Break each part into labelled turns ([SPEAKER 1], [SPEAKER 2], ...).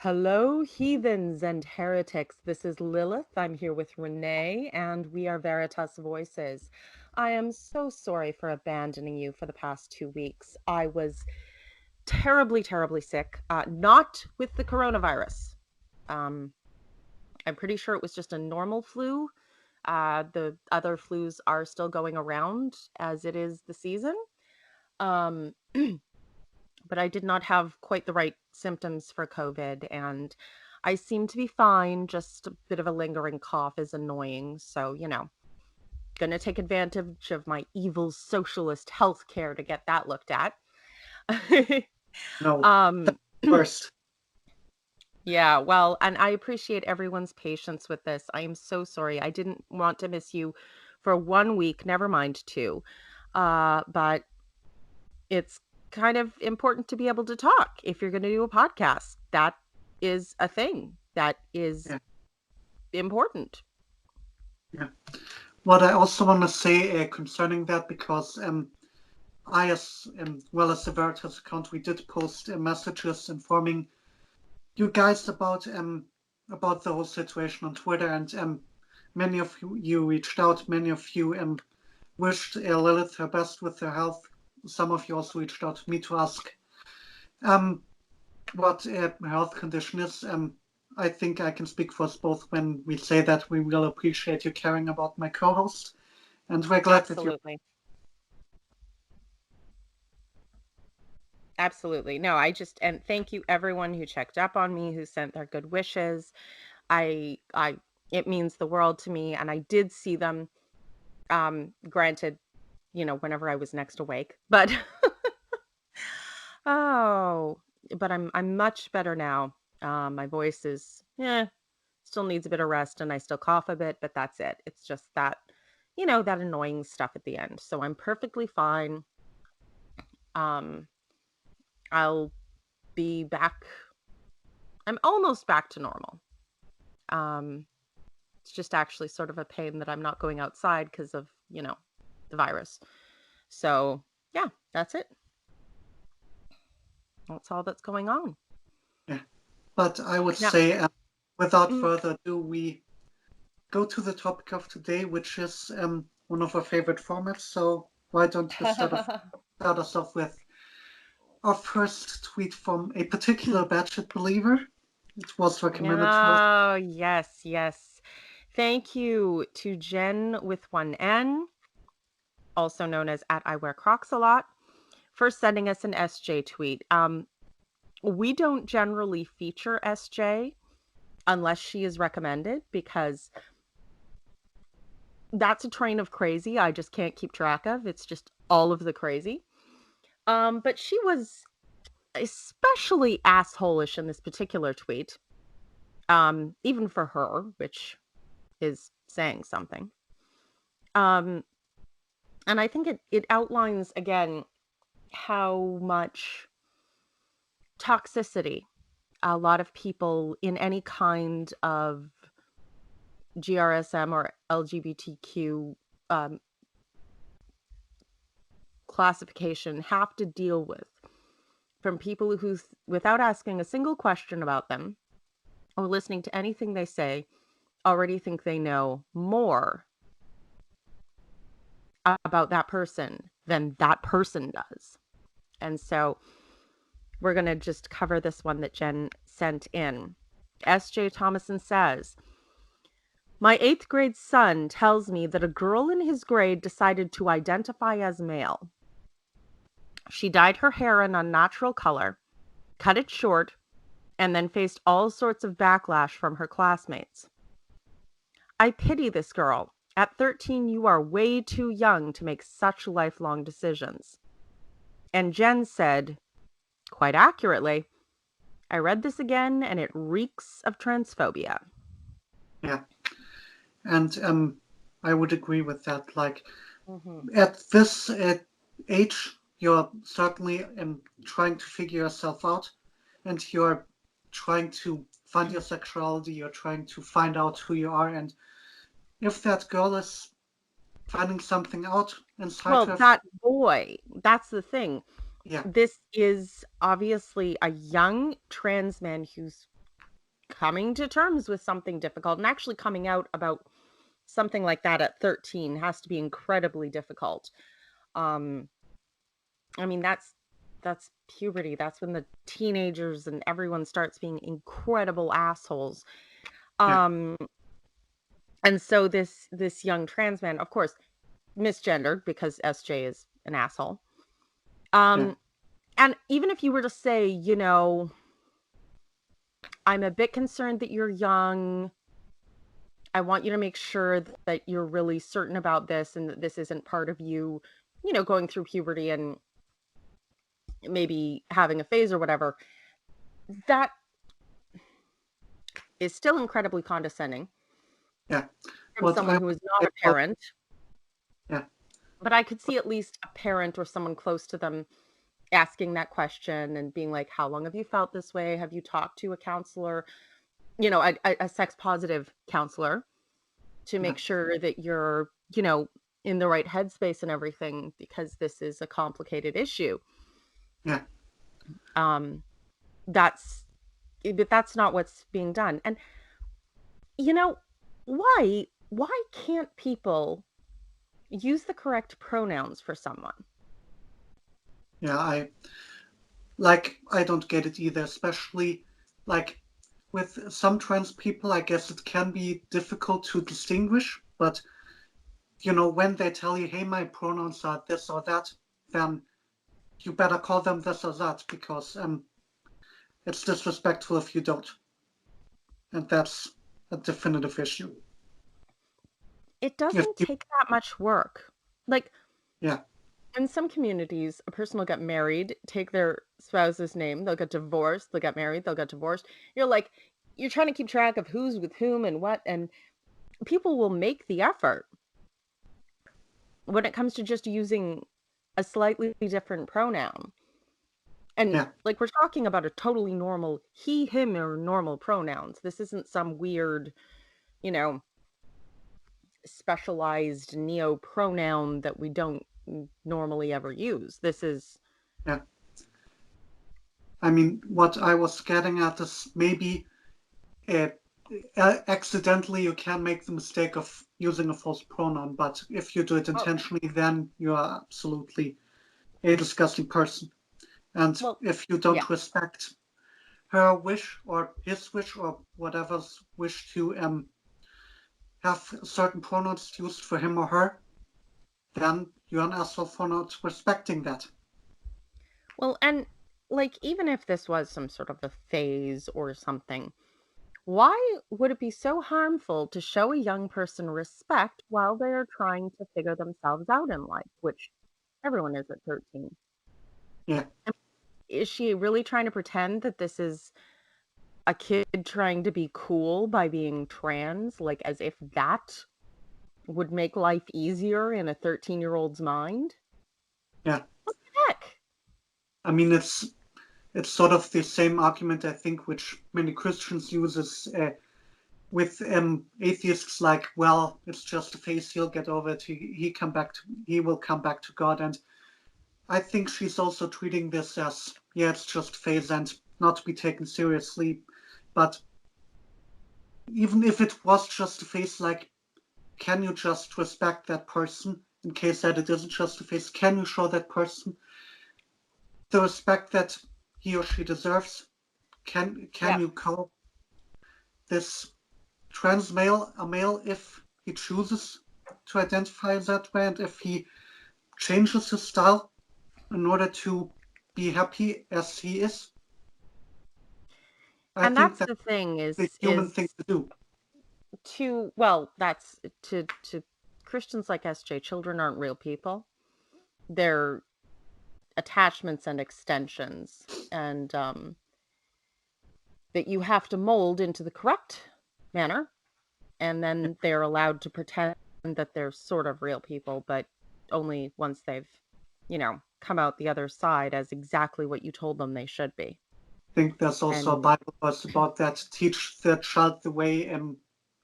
[SPEAKER 1] Hello, heathens and heretics. This is Lilith. I'm here with Renee, and we are Veritas Voices. I am so sorry for abandoning you for the past 2 weeks. I was terribly, terribly sick, not with the coronavirus. Um, I'm pretty sure it was just a normal flu. The other flus are still going around as it is the season. Um, but I did not have quite the right symptoms for COVID, and I seem to be fine. Just a bit of a lingering cough is annoying. So, gonna take advantage of my evil socialist health care to get that looked at.
[SPEAKER 2] No,
[SPEAKER 1] um,
[SPEAKER 2] first.
[SPEAKER 1] yeah, well, and I appreciate everyone's patience with this. I am so sorry. I didn't want to miss you for 1 week, never mind two. But it's kind of important to be able to talk if you're going to do a podcast. That is a thing that is
[SPEAKER 2] Yeah,
[SPEAKER 1] important.
[SPEAKER 2] yeah. What I also want to say concerning that, because I, as well as the Veritas account, we did post messages informing you guys about the whole situation on Twitter, and many of you reached out. Many of you wished Lilith her best with her health. Some of you also reached out to me to ask um, what her health condition is. I think I can speak for us both when we say that we really appreciate you caring about my co-host, and we're glad that you're.
[SPEAKER 1] Absolutely. Absolutely. No, and thank you everyone who checked up on me, who sent their good wishes. I it means the world to me, and I did see them, granted, whenever I was next awake. But oh, but I'm much better now. My voice is still needs a bit of rest, and I still cough a bit, but that's it. It's just that, that annoying stuff at the end. So I'm perfectly fine. Um, I'll be back. I'm almost back to normal. Um, it's just actually sort of a pain that I'm not going outside because of, the virus. So yeah, that's it. That's all that's going on.
[SPEAKER 2] Yeah. But I would
[SPEAKER 1] Now,
[SPEAKER 2] say, without
[SPEAKER 1] mm,
[SPEAKER 2] further ado, we go to the topic of today, which is one of our favorite formats. So why don't you start us off with our first tweet from a particular Batshit believer? It was recommended to us.
[SPEAKER 1] oh, yes, yes. Thank you to Jen with one N, also known as at I Wear Crocs a Lot, for sending us an SJ tweet. We don't generally feature SJ unless she is recommended, because that's a train of crazy I just can't keep track of. It's just all of the crazy. But she was especially assholish in this particular tweet. Even for her, which is saying something. Um, and I think it outlines again how much toxicity a lot of people in any kind of GRSM or LGBTQ classification have to deal with from people who, without asking a single question about them or listening to anything they say, already think they know more about that person than that person does. And so we're going to just cover this one that Jen sent in. S.J. Thomason says, my 8th grade son tells me that a girl in his grade decided to identify as male. She dyed her hair an unnatural color, cut it short, and then faced all sorts of backlash from her classmates. I pity this girl. At 13, you are way too young to make such lifelong decisions. And Jen said, quite accurately, I read this again and it reeks of transphobia.
[SPEAKER 2] Yeah, and I would agree with that. Like
[SPEAKER 1] Mm-hmm.
[SPEAKER 2] at this age, you're certainly trying to figure yourself out, and you're trying to find your sexuality. You're trying to find out who you are, and if that girl is finding something out inside
[SPEAKER 1] Well,
[SPEAKER 2] her,
[SPEAKER 1] that boy, that's the thing.
[SPEAKER 2] yeah,
[SPEAKER 1] This is obviously a young trans man who's coming to terms with something difficult, and actually coming out about something like that at 13 has to be incredibly difficult. Um, I mean, that's puberty. That's when the teenagers and everyone starts being incredible assholes.
[SPEAKER 2] Yeah.
[SPEAKER 1] Um, and so this young trans man, of course, misgendered because SJ is an asshole.
[SPEAKER 2] Yeah.
[SPEAKER 1] Um, and even if you were to say, I'm a bit concerned that you're young. I want you to make sure that you're really certain about this and that this isn't part of you, going through puberty and maybe having a phase or whatever. That is still incredibly condescending
[SPEAKER 2] Yeah.
[SPEAKER 1] from
[SPEAKER 2] What
[SPEAKER 1] someone
[SPEAKER 2] I
[SPEAKER 1] who
[SPEAKER 2] would
[SPEAKER 1] is not
[SPEAKER 2] say
[SPEAKER 1] a
[SPEAKER 2] about,
[SPEAKER 1] parent.
[SPEAKER 2] yeah.
[SPEAKER 1] But I could see at least a parent or someone close to them asking that question and being like, how long have you felt this way? Have you talked to a counselor, a sex positive counselor, to
[SPEAKER 2] Yeah.
[SPEAKER 1] make sure that you're, in the right headspace and everything, because this is a complicated issue.
[SPEAKER 2] Yeah.
[SPEAKER 1] Um, that's, but that's not what's being done. And, you know, why can't people use the correct pronouns for someone?
[SPEAKER 2] Yeah. I don't get it either, especially like with some trans people, I guess it can be difficult to distinguish, but when they tell you, hey, my pronouns are this or that, then you better call them this or that because it's disrespectful if you don't. And that's a definitive issue.
[SPEAKER 1] It
[SPEAKER 2] If
[SPEAKER 1] doesn't
[SPEAKER 2] you,
[SPEAKER 1] take that much work. Like,
[SPEAKER 2] yeah,
[SPEAKER 1] in some communities, a person will get married, take their spouse's name, they'll get divorced, they'll get married, they'll get divorced. You're like, you're trying to keep track of who's with whom and what, and people will make the effort when it comes to just using a slightly different pronoun. And
[SPEAKER 2] yeah,
[SPEAKER 1] like, we're talking about a totally normal he, him, or normal pronouns. This isn't some weird, you know, specialized neo pronoun that we don't normally ever use. This is,
[SPEAKER 2] yeah. I mean, what I was getting at is maybe uh, accidentally you can make the mistake of using a false pronoun, but if you do it
[SPEAKER 1] oh,
[SPEAKER 2] intentionally, then you are absolutely a disgusting person. And
[SPEAKER 1] well,
[SPEAKER 2] if you
[SPEAKER 1] yeah.
[SPEAKER 2] don't respect her wish or his wish or whatever's wish to have certain pronouns used for him or her, then you're an asshole for not respecting that.
[SPEAKER 1] Well, and like, even if this was some sort of a phase or something, why would it be so harmful to show a young person respect while they are trying to figure themselves out in life, which everyone is at 13?
[SPEAKER 2] Yeah,
[SPEAKER 1] Is she really trying to pretend that this is a kid trying to be cool by being trans, like as if that would make life easier in a 13-year-old's mind?
[SPEAKER 2] yeah.
[SPEAKER 1] Heck.
[SPEAKER 2] I mean, it's sort of the same argument I think which many Christians uses with atheists, like, well, it's just a phase. He'll get over it. He will come back to God. And I think she's also treating this as, yeah, it's just phase and not to be taken seriously. But even if it was just a phase, like, can you just respect that person in case that it isn't just a phase? Can you show that person the respect that he or she deserves? Can
[SPEAKER 1] Yeah.
[SPEAKER 2] you call this trans male a male if he chooses to identify that way and if he changes his style in order to be happy as he is? I
[SPEAKER 1] And
[SPEAKER 2] think
[SPEAKER 1] that's
[SPEAKER 2] that's
[SPEAKER 1] the thing
[SPEAKER 2] the human thing to do.
[SPEAKER 1] that's to Christians like SJ, children aren't real people. They're attachments and extensions, and that you have to mold into the correct manner, and then they're allowed to pretend that they're sort of real people, but only once they've, come out the other side as exactly what you told them they should be.
[SPEAKER 2] I think there's also a
[SPEAKER 1] And
[SPEAKER 2] Bible verse about that. Teach the child the way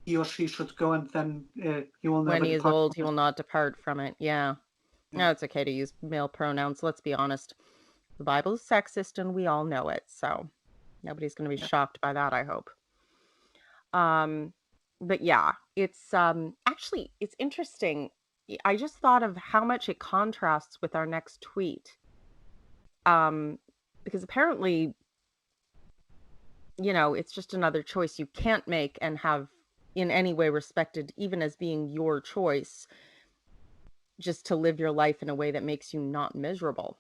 [SPEAKER 2] he or she should go, and then he will
[SPEAKER 1] when
[SPEAKER 2] never
[SPEAKER 1] he is
[SPEAKER 2] depart
[SPEAKER 1] old,
[SPEAKER 2] from
[SPEAKER 1] he
[SPEAKER 2] it.
[SPEAKER 1] will not depart from it. Yeah.
[SPEAKER 2] Yeah,
[SPEAKER 1] No, it's okay to use male pronouns. Let's be honest. The Bible is sexist and we all know it. So nobody's going to be
[SPEAKER 2] yeah.
[SPEAKER 1] shocked by that, I hope. But yeah, it's actually it's interesting. I just thought of how much it contrasts with our next tweet. Um, because apparently, it's just another choice you can't make and have in any way respected, even as being your choice, just to live your life in a way that makes you not miserable.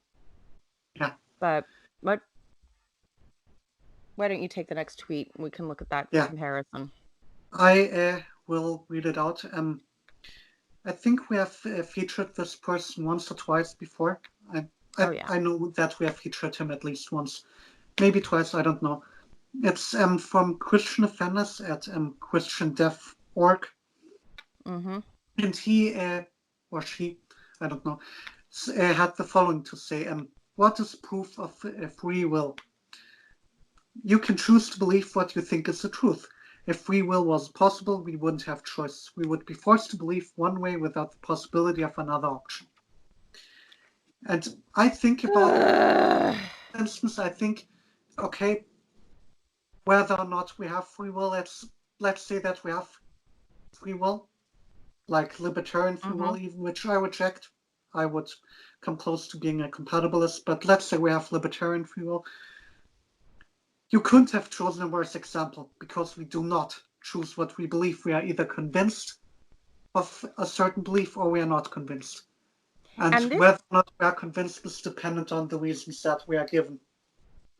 [SPEAKER 2] Yeah.
[SPEAKER 1] But what why don't you take the next tweet? We can look at that
[SPEAKER 2] Yeah.
[SPEAKER 1] comparison.
[SPEAKER 2] I will read it out. I think we have featured this person once or twice before. I,
[SPEAKER 1] Oh
[SPEAKER 2] I
[SPEAKER 1] yeah.
[SPEAKER 2] I know that we have featured him at least once, maybe twice. I don't know. It's from Christian Offenders at ChristianDev.org,
[SPEAKER 1] Mm-hmm.
[SPEAKER 2] and he or she, I don't know, had the following to say: "What is proof of free will? You can choose to believe what you think is the truth. If free will was possible, we wouldn't have choice. We would be forced to believe one way without the possibility of another option." And I think about, for instance, I think, okay, whether or not we have free will, let's say that we have free will, like libertarian free
[SPEAKER 1] Mm-hmm.
[SPEAKER 2] will, even which I reject. I would come close to being a compatibilist, but let's say we have libertarian free will. You couldn't have chosen a worse example because we do not choose what we believe. We are either convinced of a certain belief or we are not convinced. And
[SPEAKER 1] And this
[SPEAKER 2] whether or not we are convinced is dependent on the reasons that we are given.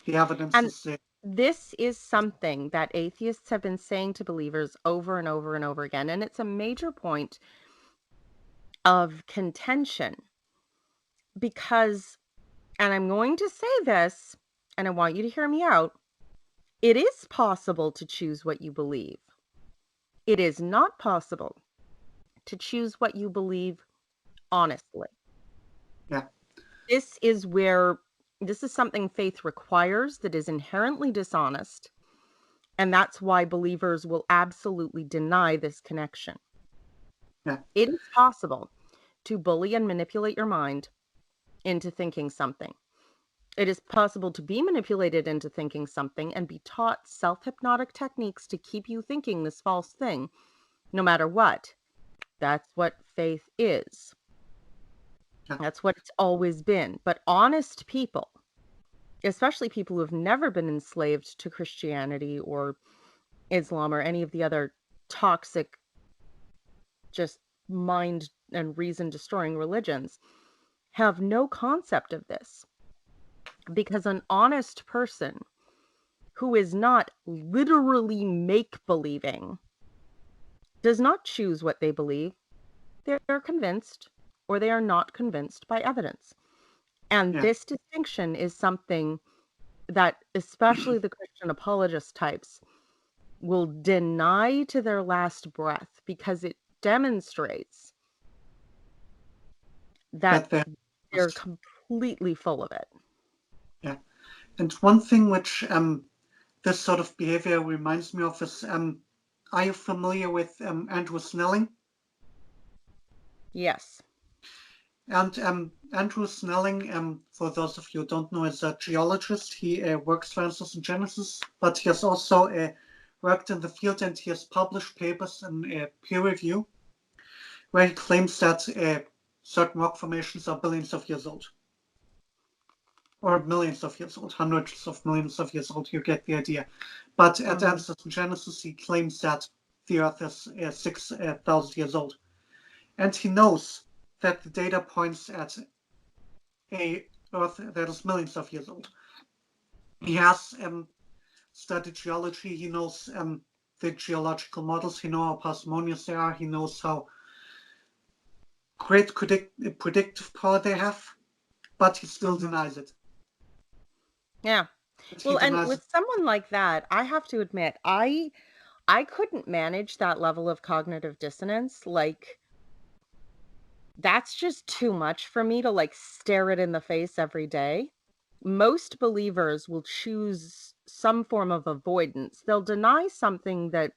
[SPEAKER 2] The evidence
[SPEAKER 1] and
[SPEAKER 2] is there.
[SPEAKER 1] this is something that atheists have been saying to believers over and over and over again, and it's a major point of contention because, and I'm going to say this, and I want you to hear me out, it is possible to choose what you believe. It is not possible to choose what you believe honestly.
[SPEAKER 2] Yeah,
[SPEAKER 1] This is something faith requires that is inherently dishonest, and that's why believers will absolutely deny this connection.
[SPEAKER 2] yeah,
[SPEAKER 1] It is possible to bully and manipulate your mind into thinking something. It is possible to be manipulated into thinking something and be taught self hypnotic techniques to keep you thinking this false thing, no matter what. That's what faith is.
[SPEAKER 2] yeah.
[SPEAKER 1] That's what it's always been. But honest people, especially people who have never been enslaved to Christianity or Islam or any of the other toxic, just mind and reason destroying religions, have no concept of this. Because an honest person who is not literally make believing does not choose what they believe. They're convinced or they are not convinced by evidence. And
[SPEAKER 2] Yeah.
[SPEAKER 1] this distinction is something that especially the Christian apologist types will deny to their last breath because it demonstrates that
[SPEAKER 2] That they
[SPEAKER 1] they're
[SPEAKER 2] must.
[SPEAKER 1] completely full of it.
[SPEAKER 2] Yeah. And one thing which this sort of behavior reminds me of is, are you familiar with Andrew Snelling?
[SPEAKER 1] Yes.
[SPEAKER 2] And Andrew Snelling, for those of you who don't know, is a geologist. He works, for instance, in Genesis, but he has also worked in the field and he has published papers in peer review where he claims that certain rock formations are billions of years old. Or millions of years old, hundreds of millions of years old, you get the idea. But at
[SPEAKER 1] Mhm.
[SPEAKER 2] Answers in Genesis, he claims that the Earth is 6,000 years old. And he knows that the data points at a Earth that is millions of years old. He has studied geology. He knows the geological models. He knows how parsimonious they are. He knows how great predictive power they have, but he still
[SPEAKER 1] Mhm.
[SPEAKER 2] denies it.
[SPEAKER 1] Yeah.
[SPEAKER 2] And he
[SPEAKER 1] Well, and
[SPEAKER 2] denies it.
[SPEAKER 1] with someone like that, I have to admit, I couldn't manage that level of cognitive dissonance. Like that's just too much for me to like stare it in the face every day. Most believers will choose some form of avoidance. They'll deny something that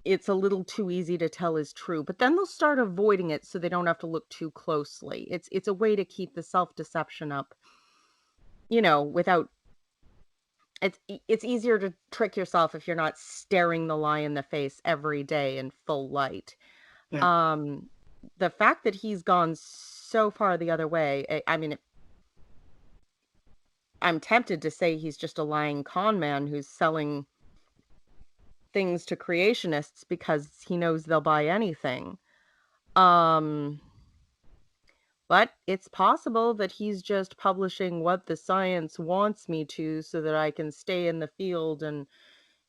[SPEAKER 1] it's a little too easy to tell is true, but then they'll start avoiding it so they don't have to look too closely. It's a way to keep the self-deception up, without it's easier to trick yourself if you're not staring the lie in the face every day in full light.
[SPEAKER 2] Yeah.
[SPEAKER 1] The fact that he's gone so far the other way, I mean, I'm tempted to say he's just a lying con man who's selling things to creationists because he knows they'll buy anything. Um, but it's possible that he's just publishing what the science wants me to so that I can stay in the field and,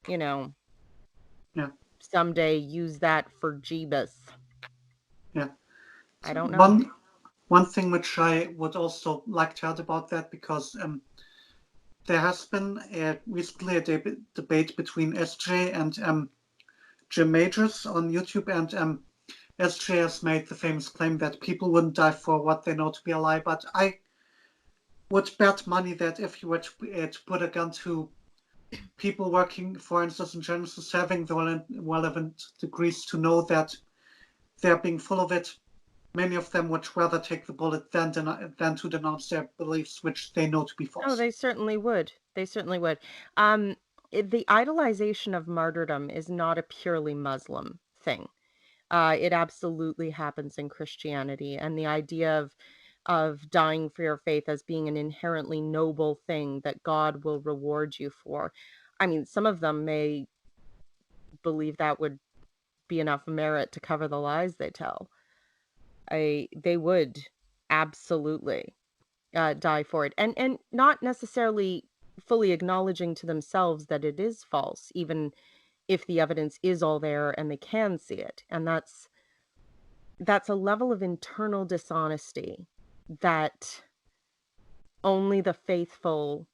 [SPEAKER 1] you know,
[SPEAKER 2] Yeah.
[SPEAKER 1] someday use that for Jeebus.
[SPEAKER 2] Yeah.
[SPEAKER 1] I
[SPEAKER 2] So
[SPEAKER 1] don't know.
[SPEAKER 2] one thing which I would also like to add about that, because there has been recently a debate between SJ and Jim Majors on YouTube, and SJ has made the famous claim that people wouldn't die for what they know to be a lie. But I would bet money that if you were to put a gun to people working, for instance, in Genesis, having the relevant degrees to know that they're being full of it, many of them would rather take the bullet than to denounce their beliefs, which they know to be
[SPEAKER 1] Oh,
[SPEAKER 2] false.
[SPEAKER 1] they certainly would. They certainly would. The idolization of martyrdom is not a purely Muslim thing. It absolutely happens in Christianity, and the idea of dying for your faith as being an inherently noble thing that God will reward you for. I mean, some of them may believe that would be enough merit to cover the lies they tell. They would absolutely die for it, and not necessarily fully acknowledging to themselves that it is false, even if the evidence is all there and they can see it. And that's a level of internal dishonesty that only the faithful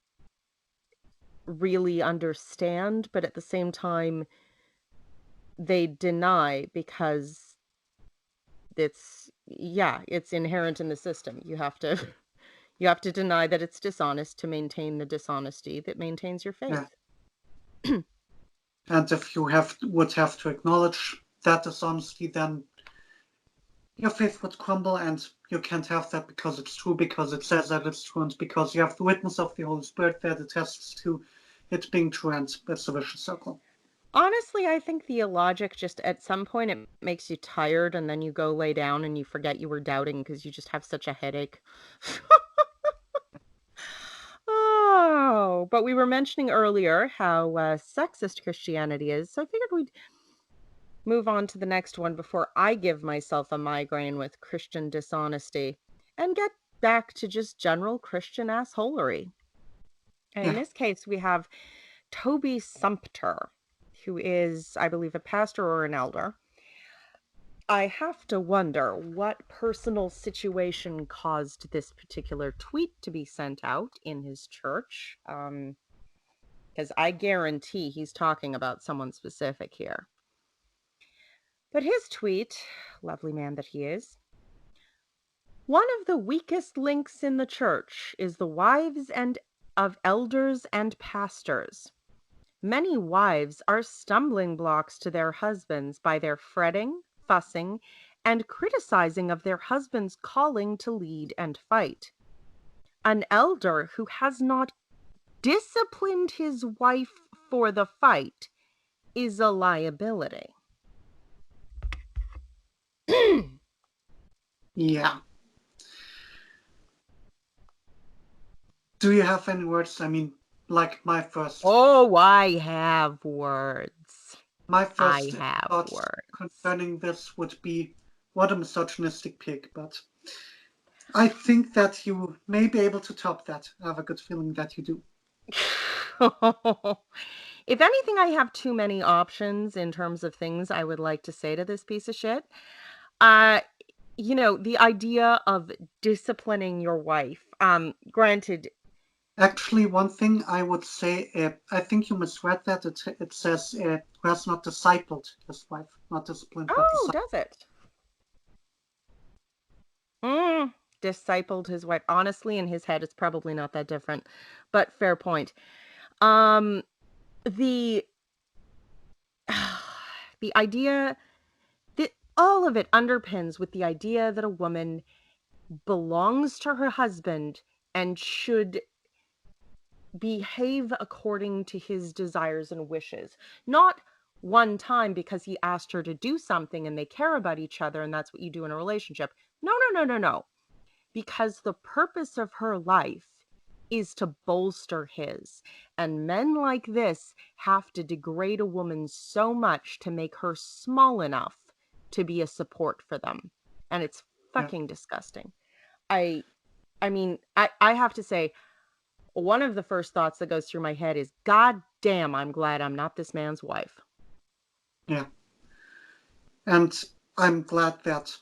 [SPEAKER 1] really understand, but at the same time they deny because it's inherent in the system. You have to you have to deny that it's dishonest to maintain the dishonesty that maintains your
[SPEAKER 2] Yeah.
[SPEAKER 1] faith.
[SPEAKER 2] And if you would have to acknowledge that dishonesty, then your faith would crumble, and you can't have that because it's true, because it says that it's true, and because you have the witness of the Holy Spirit that attests to it being true, and it's a vicious circle.
[SPEAKER 1] Honestly, I think theologic just at some point it makes you tired and then you go lay down and you forget you were doubting because you just have such a headache. Oh, but we were mentioning earlier how sexist Christianity is, so I figured we'd move on to the next one before I give myself a migraine with Christian dishonesty and get back to just general Christian assholery. And in
[SPEAKER 2] Yeah.
[SPEAKER 1] this case, we have Toby Sumpter, who is, I believe, a pastor or an elder. I have to wonder what personal situation caused this particular tweet to be sent out in his church. Because I guarantee he's talking about someone specific here. But his tweet, lovely man that he is, one of the weakest links in the church is the wives and of elders and pastors. Many wives are stumbling blocks to their husbands by their fretting, fussing, and criticizing of their husband's calling to lead and fight. An elder who has not disciplined his wife for the fight is a liability.
[SPEAKER 2] Yeah. Do you have any words? I mean, like
[SPEAKER 1] Oh, I have words.
[SPEAKER 2] my
[SPEAKER 1] I
[SPEAKER 2] first
[SPEAKER 1] have
[SPEAKER 2] thought
[SPEAKER 1] words.
[SPEAKER 2] concerning this would be, what a misogynistic pig, but I think that you may be able to top that. I have a good feeling that you do.
[SPEAKER 1] If anything, I have too many options in terms of things I would like to say to this piece of shit. Uh, the idea of disciplining your wife. Granted,
[SPEAKER 2] Actually, one thing I would say, I think you misread that. It says who has not discipled his wife, not disciplined, but
[SPEAKER 1] oh,
[SPEAKER 2] discipled.
[SPEAKER 1] does it? Mm, discipled his wife. Honestly, in his head, it's probably not that different, but fair point. Um, the the idea that all of it underpins with the idea that a woman belongs to her husband and should behave according to his desires and wishes. Not one time because he asked her to do something and they care about each other and that's what you do in a relationship. No, no, no, no, no. Because the purpose of her life is to bolster his. And men like this have to degrade a woman so much to make her small enough to be a support for them. And it's
[SPEAKER 2] Yeah,
[SPEAKER 1] fucking disgusting. I I mean, I have to say, one of the first thoughts that goes through my head is, God damn, I'm glad I'm not this man's wife.
[SPEAKER 2] yeah. And I'm glad that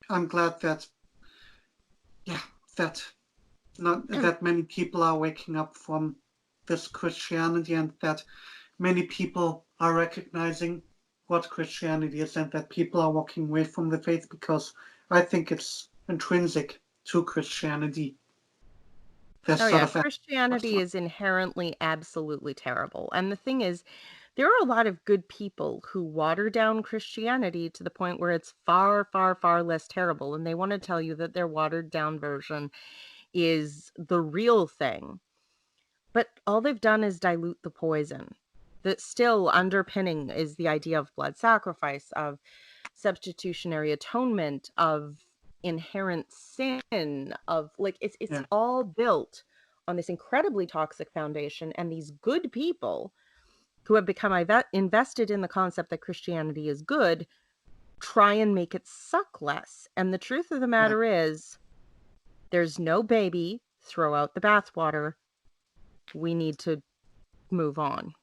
[SPEAKER 2] I'm glad that yeah, that not that many people are waking up from this Christianity and that many people are recognizing what Christianity is and that people are walking away from the faith because I think it's intrinsic to Christianity. This
[SPEAKER 1] Oh
[SPEAKER 2] sort
[SPEAKER 1] yeah,
[SPEAKER 2] of
[SPEAKER 1] Christianity is inherently absolutely terrible. And the thing is, there are a lot of good people who water down Christianity to the point where it's far, far, far less terrible. And they want to tell you that their watered down version is the real thing. But all they've done is dilute the poison. That still underpinning is the idea of blood sacrifice, of substitutionary atonement, of inherent sin, of like it's
[SPEAKER 2] yeah,
[SPEAKER 1] all built on this incredibly toxic foundation, and these good people who have become invested in the concept that Christianity is good try and make it suck less. And the truth of the
[SPEAKER 2] yeah.
[SPEAKER 1] matter is, there's no baby, throw out the bathwater. We need to move on.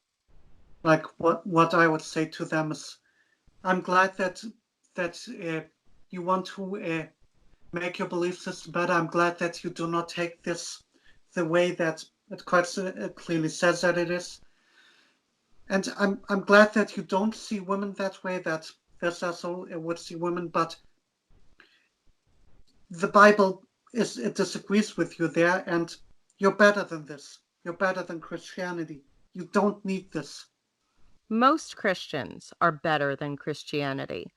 [SPEAKER 2] Like what I would say to them is, I'm glad that you want to make your belief system better. I'm glad that you do not take this the way that it quite clearly says that it is. And I'm glad that you don't see women that way. That this also would see women, but the Bible is it disagrees with you there, and you're better than this. You're better than Christianity. You don't need this.
[SPEAKER 1] Most Christians are better than Christianity.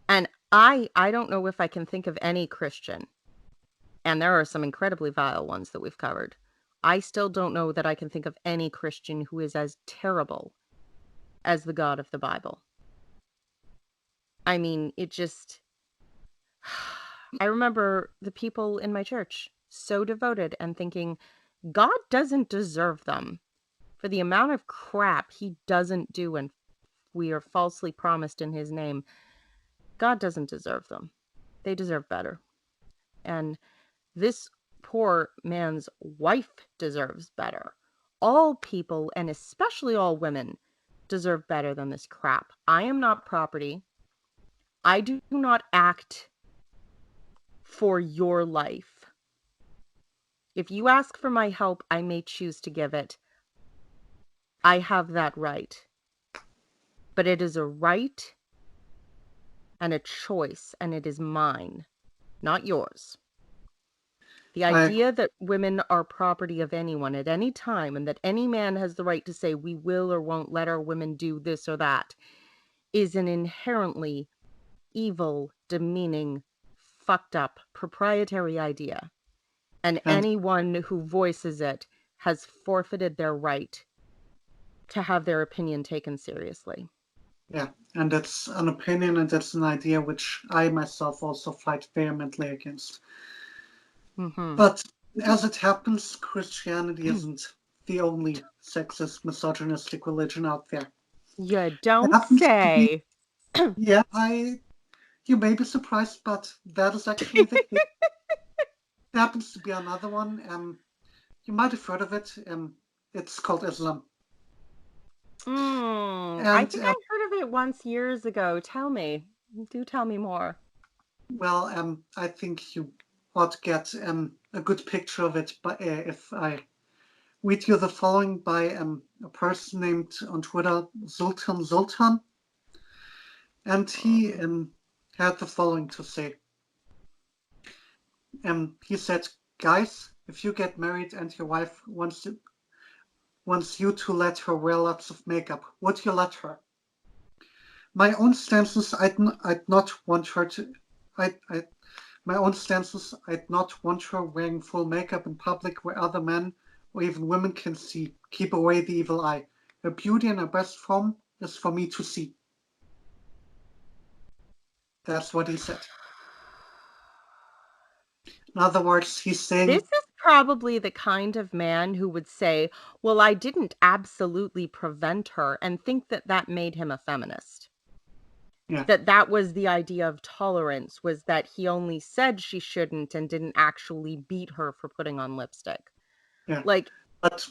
[SPEAKER 1] And I don't know if I can think of any Christian, and there are some incredibly vile ones that we've covered. I still don't know that I can think of any Christian who is as terrible as the God of the Bible. I mean, it just I remember the people in my church so devoted and thinking God doesn't deserve them for the amount of crap he doesn't do and we are falsely promised in his name. God doesn't deserve them. They deserve better. And this poor man's wife deserves better. All people, and especially all women, deserve better than this crap. I am not property. I do not act for your life. If you ask for my help, I may choose to give it. I have that right. But it is a right and a choice, and it is mine, not yours. The
[SPEAKER 2] I
[SPEAKER 1] idea that women are property of anyone at any time and that any man has the right to say we will or won't let our women do this or that is an inherently evil, demeaning, fucked up, proprietary idea. And
[SPEAKER 2] and
[SPEAKER 1] anyone who voices it has forfeited their right to have their opinion taken seriously.
[SPEAKER 2] yeah, and it's an opinion and it's an idea which I myself also fight vehemently against.
[SPEAKER 1] Mm-hmm.
[SPEAKER 2] But as it happens, Christianity isn't the only sexist, misogynistic religion out there.
[SPEAKER 1] You
[SPEAKER 2] It
[SPEAKER 1] don't
[SPEAKER 2] happens to be,
[SPEAKER 1] say.
[SPEAKER 2] yeah, you may be surprised, but that is actually the case. There happens to be another one. You might have heard of it. It's called Islam.
[SPEAKER 1] I
[SPEAKER 2] And
[SPEAKER 1] think I heard of it once years ago. Tell me. Do tell me more.
[SPEAKER 2] well, I think you ought to get a good picture of it. But if I read you the following by a person named on Twitter Zoltan, and he
[SPEAKER 1] Mm.
[SPEAKER 2] had the following to say. He said, "Guys, if you get married and your wife wants you to let her wear lots of makeup, would you let her? My own stance is I'd not want her to. My own stance is I'd not want her wearing full makeup in public where other men or even women can see. Keep away the evil eye. Her beauty in her best form is for me to see. That's what he said. In other words, he's saying,
[SPEAKER 1] This is probably the kind of man who would say, well, I didn't absolutely prevent her, and think that that made him a feminist.
[SPEAKER 2] yeah,
[SPEAKER 1] That was the idea of tolerance, was that he only said she shouldn't and didn't actually beat her for putting on lipstick.
[SPEAKER 2] yeah.
[SPEAKER 1] Like,
[SPEAKER 2] But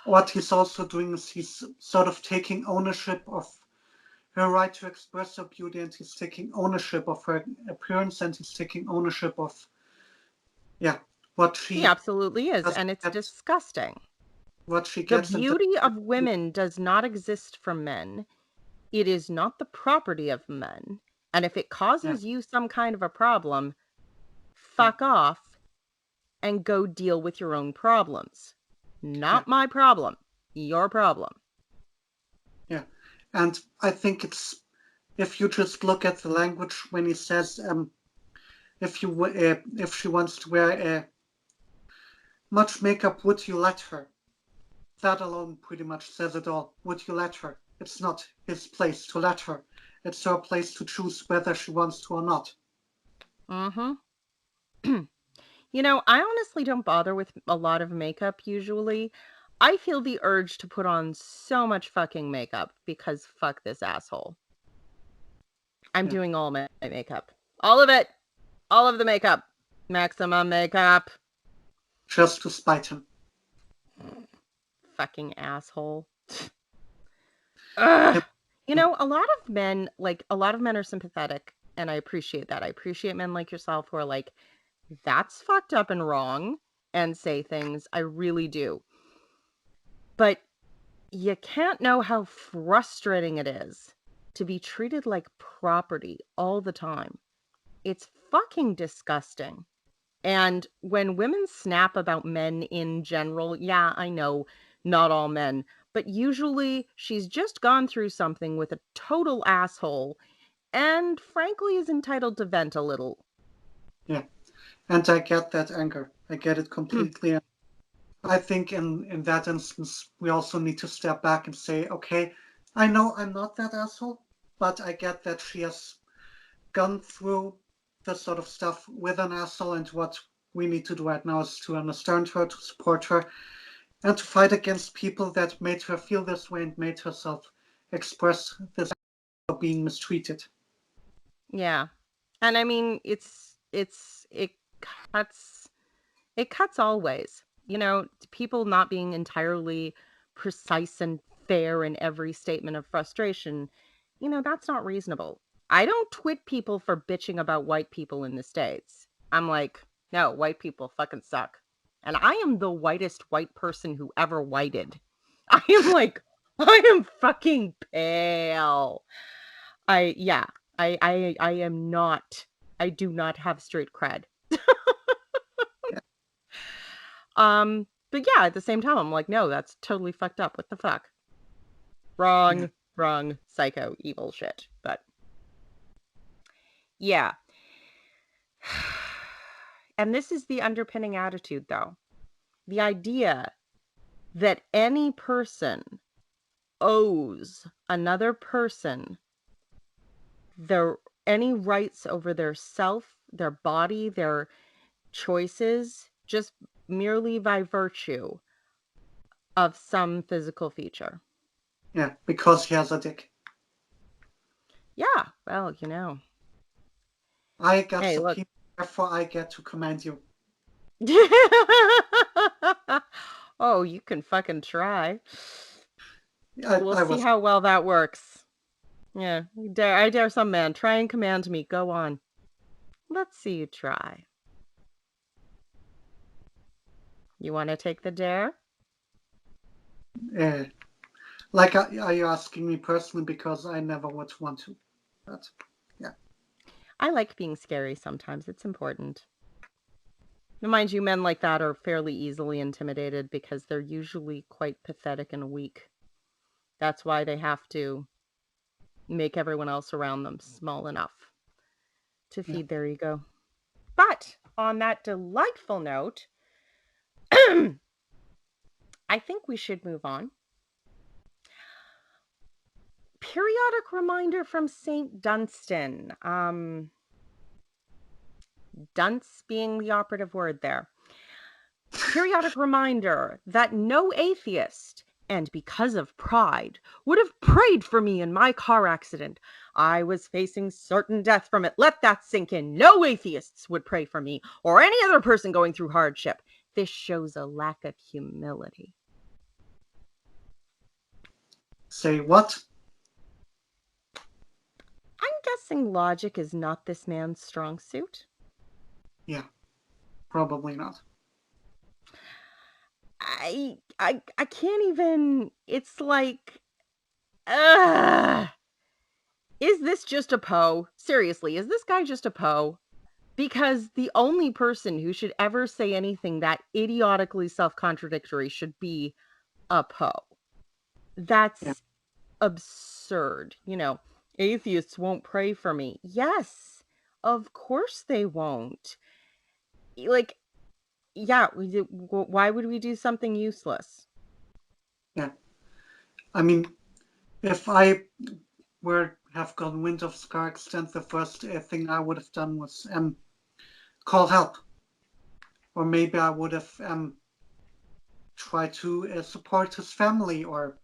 [SPEAKER 2] what he's also doing is he's sort of taking ownership of her right to express her beauty, and he's taking ownership of her appearance, and he's taking ownership of, yeah, what
[SPEAKER 1] he
[SPEAKER 2] she
[SPEAKER 1] absolutely is,
[SPEAKER 2] doesn't
[SPEAKER 1] and it's
[SPEAKER 2] get,
[SPEAKER 1] disgusting.
[SPEAKER 2] what she
[SPEAKER 1] The
[SPEAKER 2] gets, and
[SPEAKER 1] beauty of women does not exist for men. It is not the property of men. And if it
[SPEAKER 2] yeah,
[SPEAKER 1] causes you some kind of a problem,
[SPEAKER 2] yeah,
[SPEAKER 1] fuck off and go deal with your own problems.
[SPEAKER 2] yeah,
[SPEAKER 1] Not my problem, your problem.
[SPEAKER 2] yeah. And I think it's, if you just look at the language when he says, if she wants to wear much makeup, would you let her? That alone pretty much says it all. Would you let her? It's not his place to let her. It's her place to choose whether she wants to or not.
[SPEAKER 1] Mm-hmm. You know, I honestly don't bother with a lot of makeup usually. I feel the urge to put on so much fucking makeup because fuck this asshole. I'm
[SPEAKER 2] Yeah,
[SPEAKER 1] doing all my makeup. All of it. All of the makeup. Maximum makeup.
[SPEAKER 2] just to spite him.
[SPEAKER 1] Fucking asshole. Ugh.
[SPEAKER 2] Yeah,
[SPEAKER 1] You know, a lot of men, like, a lot of men are sympathetic, and I appreciate that. I appreciate men like yourself who are like, that's fucked up and wrong, and say things. I really do. But you can't know how frustrating it is to be treated like property all the time. It's fucking disgusting. And when women snap about men in general, yeah, I know, not all men, but usually she's just gone through something with a total asshole and frankly is entitled to vent a little.
[SPEAKER 2] yeah. And I get that anger. I get it completely. I think in that instance, we also need to step back and say, okay, I know I'm not that asshole, but I get that she has gone through this sort of stuff with an asshole, and what we need to do right now is to understand her, to support her, and to fight against people that made her feel this way and made herself express this of being mistreated.
[SPEAKER 1] Yeah. And I mean, it cuts it cuts all ways. You know, people not being entirely precise and fair in every statement of frustration, you know, that's not reasonable. I don't twit people for bitching about white people in the States. I'm like, no, white people fucking suck. And I am the whitest white person who ever whited. I am like, I am fucking pale. Yeah, I am not, I do not have straight cred.
[SPEAKER 2] Yeah,
[SPEAKER 1] But yeah, at the same time, I'm like, no, that's totally fucked up. What the fuck?
[SPEAKER 2] yeah,
[SPEAKER 1] Wrong, psycho, evil shit. But yeah. And this is the underpinning attitude, though. The idea that any person owes another person their any rights over their self, their body, their choices, just merely by virtue of some physical feature.
[SPEAKER 2] yeah, because he has a dick.
[SPEAKER 1] Yeah, well, you know.
[SPEAKER 2] I got
[SPEAKER 1] Hey,
[SPEAKER 2] the
[SPEAKER 1] look.
[SPEAKER 2] penis, therefore I get to command you.
[SPEAKER 1] Oh, you can fucking try. We'll
[SPEAKER 2] I
[SPEAKER 1] see
[SPEAKER 2] was,
[SPEAKER 1] how well that works. Yeah, I dare some man. Try and command me. Go on. Let's see you try. You want to take the dare?
[SPEAKER 2] uh, like, are you asking me personally? Because I never would want to. But yeah,
[SPEAKER 1] I like being scary sometimes. It's important. Mind you, men like that are fairly easily intimidated because they're usually quite pathetic and weak. That's why they have to make everyone else around them small enough to
[SPEAKER 2] yeah,
[SPEAKER 1] feed their ego. But on that delightful note, I think we should move on. Periodic reminder from St. Dunstan. Dunce being the operative word there. Periodic reminder that no atheist, and because of pride, would have prayed for me in my car accident. I was facing certain death from it. Let that sink in. No atheists would pray for me or any other person going through hardship. This shows a lack of humility.
[SPEAKER 2] Say what?
[SPEAKER 1] I'm guessing logic is not this man's strong suit.
[SPEAKER 2] Yeah, probably not.
[SPEAKER 1] I can't even. It's like, is this just a Poe? Seriously, is this guy just a Poe? Because the only person who should ever say anything that idiotically self-contradictory should be a Poe.
[SPEAKER 2] Yeah.
[SPEAKER 1] That's absurd. Atheists won't pray for me. Yes, of course they won't. Like, yeah, why would we do something useless?
[SPEAKER 2] Yeah. I mean, if I have gotten wind of Scar accident, the first thing I would have done was call help. Or maybe I would have tried to support his family or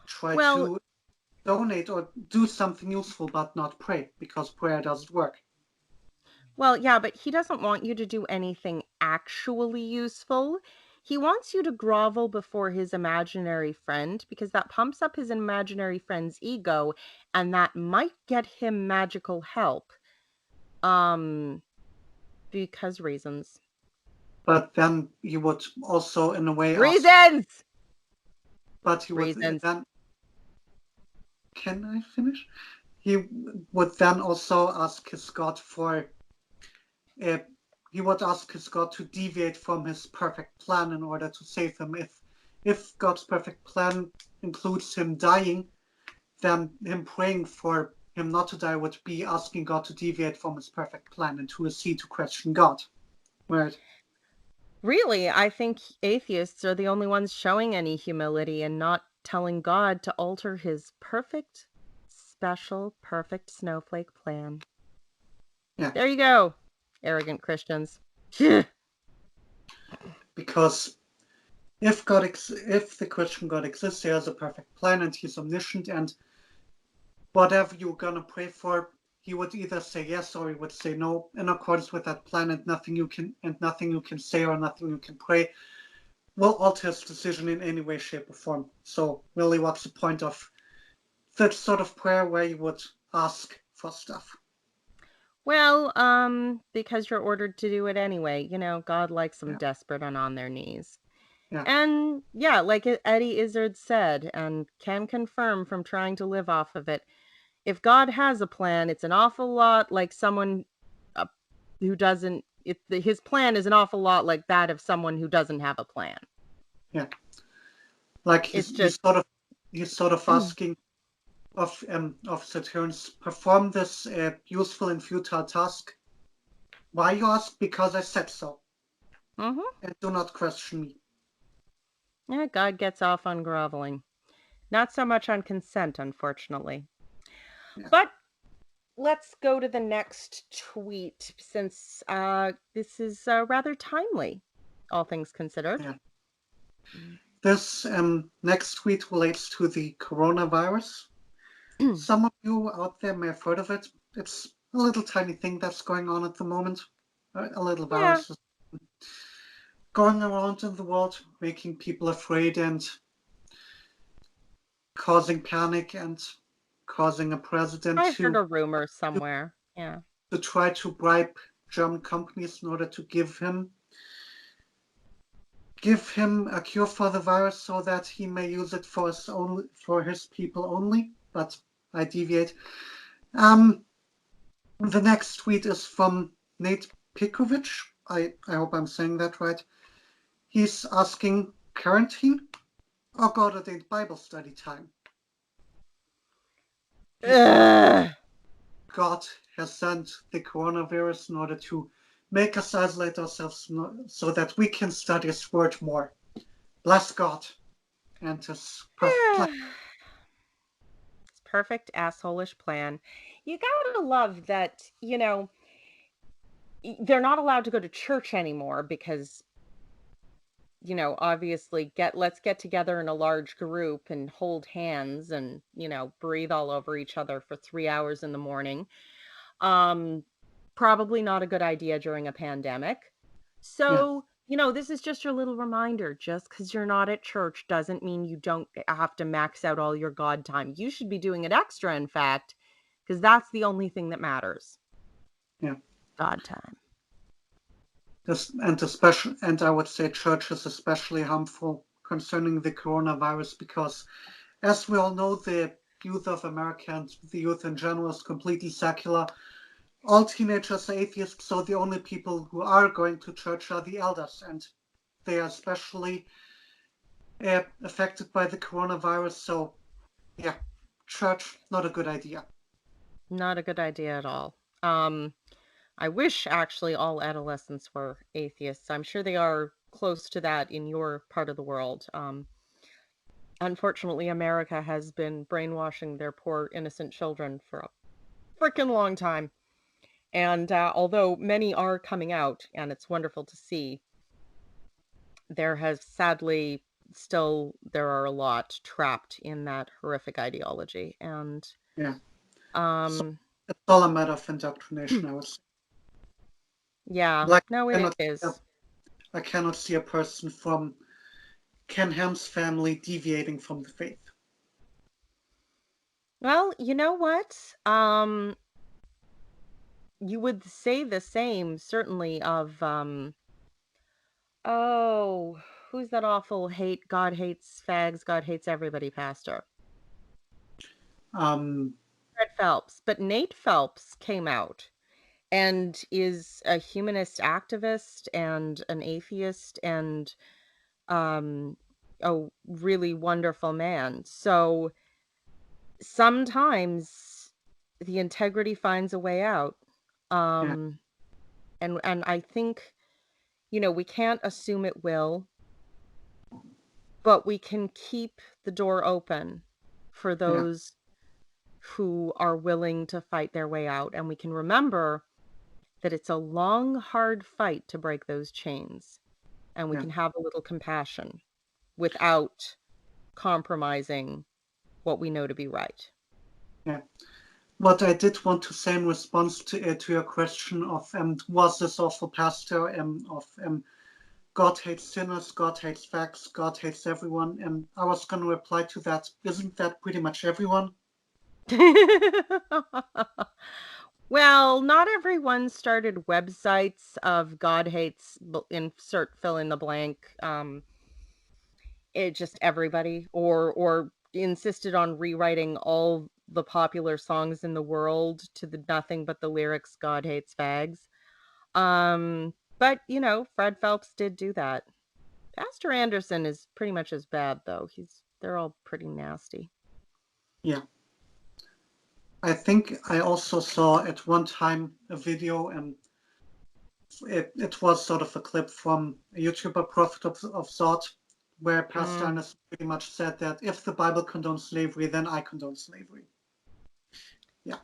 [SPEAKER 2] try
[SPEAKER 1] Well,
[SPEAKER 2] to donate or do something useful, but not pray, because prayer doesn't work.
[SPEAKER 1] yeah, but he doesn't want you to do anything actually useful. He wants you to grovel before his imaginary friend because that pumps up his imaginary friend's ego and that might get him magical help. Because reasons.
[SPEAKER 2] But then he would also, in a way, ask.
[SPEAKER 1] Reasons!
[SPEAKER 2] But he would
[SPEAKER 1] Reasons.
[SPEAKER 2] then. Can I finish? He would then also ask his god for. Uh, he would ask his god to deviate from his perfect plan in order to save him. If God's perfect plan includes him dying, then him praying for him not to die would be asking God to deviate from his perfect plan, and who is he to question God? Right?
[SPEAKER 1] Really, I think atheists are the only ones showing any humility and not telling God to alter his perfect, special, perfect snowflake plan.
[SPEAKER 2] Yeah.
[SPEAKER 1] There you go, arrogant Christians.
[SPEAKER 2] Because if the Christian God exists, he has a perfect plan and he's omniscient, and whatever you're gonna pray for, he would either say yes or he would say no in accordance with that plan, and nothing you can say or nothing you can pray will alter his decision in any way, shape, or form. So really, what's the point of that sort of prayer where you would ask for stuff?
[SPEAKER 1] Well, because you're ordered to do it anyway. God likes them
[SPEAKER 2] Yeah,
[SPEAKER 1] desperate and on their knees.
[SPEAKER 2] yeah,
[SPEAKER 1] And yeah, like Eddie Izzard said, and can confirm from trying to live off of it, if God has a plan, it's an awful lot like someone uh, who doesn't. His plan is an awful lot like that of someone who doesn't have a plan.
[SPEAKER 2] yeah. Like
[SPEAKER 1] It's
[SPEAKER 2] he's
[SPEAKER 1] just,
[SPEAKER 2] sort of asking of Saturns, perform this useful and futile task. Why, you ask? Because I said so,
[SPEAKER 1] mm-hmm.
[SPEAKER 2] and do not question me.
[SPEAKER 1] Yeah, God gets off on groveling. Not so much on consent, unfortunately.
[SPEAKER 2] Yeah,
[SPEAKER 1] But let's go to the next tweet since this is rather timely, all things considered.
[SPEAKER 2] yeah. This next tweet relates to the coronavirus. Some of you out there may have heard of it. It's a little tiny thing that's going on at the moment. A little
[SPEAKER 1] Yeah,
[SPEAKER 2] virus going around in the world, making people afraid and causing panic and causing a president
[SPEAKER 1] I heard a rumor somewhere. Yeah.
[SPEAKER 2] to try to bribe German companies in order to give him a cure for the virus so that he may use it for his people only. But I deviate. The next tweet is from Nate Pikovic. I hope I'm saying that right. He's asking, quarantine or God ordained Bible study time? He said
[SPEAKER 1] Ugh.
[SPEAKER 2] God has sent the coronavirus in order to make us isolate ourselves so that we can study His word more. bless God and His perfect plan.
[SPEAKER 1] It's perfect assholish plan. You gotta love that, they're not allowed to go to church anymore because, obviously let's get together in a large group and hold hands and, breathe all over each other for 3 hours in the morning. Um, Probably not a good idea during a pandemic.
[SPEAKER 2] Yeah,
[SPEAKER 1] So, this is just your little reminder. Just because you're not at church doesn't mean you don't have to max out all your God time. You should be doing it extra, in fact, because that's the only thing that matters.
[SPEAKER 2] yeah.
[SPEAKER 1] God time.
[SPEAKER 2] And I would say church is especially harmful concerning the coronavirus because, as we all know, the youth of America and the youth in general is completely secular. All teenagers are atheists, so the only people who are going to church are the elders, and they are especially affected by the coronavirus. So, yeah, church, not a good idea.
[SPEAKER 1] Not a good idea at all. I wish actually all adolescents were atheists. I'm sure they are close to that in your part of the world. Unfortunately, America has been brainwashing their poor innocent children for a freaking long time. And although many are coming out, and it's wonderful to see, there has sadly there are a lot trapped in that horrific ideology. And
[SPEAKER 2] Yeah. So
[SPEAKER 1] um,
[SPEAKER 2] it's all a matter of indoctrination, I would say.
[SPEAKER 1] yeah,
[SPEAKER 2] Like,
[SPEAKER 1] no,
[SPEAKER 2] I
[SPEAKER 1] it
[SPEAKER 2] cannot,
[SPEAKER 1] is.
[SPEAKER 2] I cannot see a person from Ken Ham's family deviating from the faith.
[SPEAKER 1] Well, you know what? You would say the same, certainly, of oh, who's that awful God hates fags, God hates everybody pastor?
[SPEAKER 2] Um,
[SPEAKER 1] Fred Phelps. But Nate Phelps came out and is a humanist activist and an atheist and um a really wonderful man. So sometimes the integrity finds a way out.
[SPEAKER 2] yeah,
[SPEAKER 1] Um and I think, we can't assume it will, but we can keep the door open for
[SPEAKER 2] yeah,
[SPEAKER 1] those who are willing to fight their way out. And we can remember that it's a long, hard fight to break those chains. And we
[SPEAKER 2] yeah,
[SPEAKER 1] can have a little compassion without compromising what we know to be right.
[SPEAKER 2] yeah. What I did want to say in response to your question of was this awful pastor of God hates sinners, God hates facts, God hates everyone, and I was going to reply to that. Isn't that pretty much everyone?
[SPEAKER 1] Well, not everyone started websites of God hates, insert fill in the blank. It just everybody, or insisted on rewriting all the popular songs in the world to the nothing but the lyrics God hates fags. But Fred Phelps did do that. Pastor Anderson is pretty much as bad though. They're all pretty nasty.
[SPEAKER 2] Yeah. I think I also saw at one time a video, and it was sort of a clip from a YouTuber, Prophet of Zod, where Pastor
[SPEAKER 1] Mm.
[SPEAKER 2] Anderson pretty much said that if the Bible condones slavery, then I condone slavery. Yeah,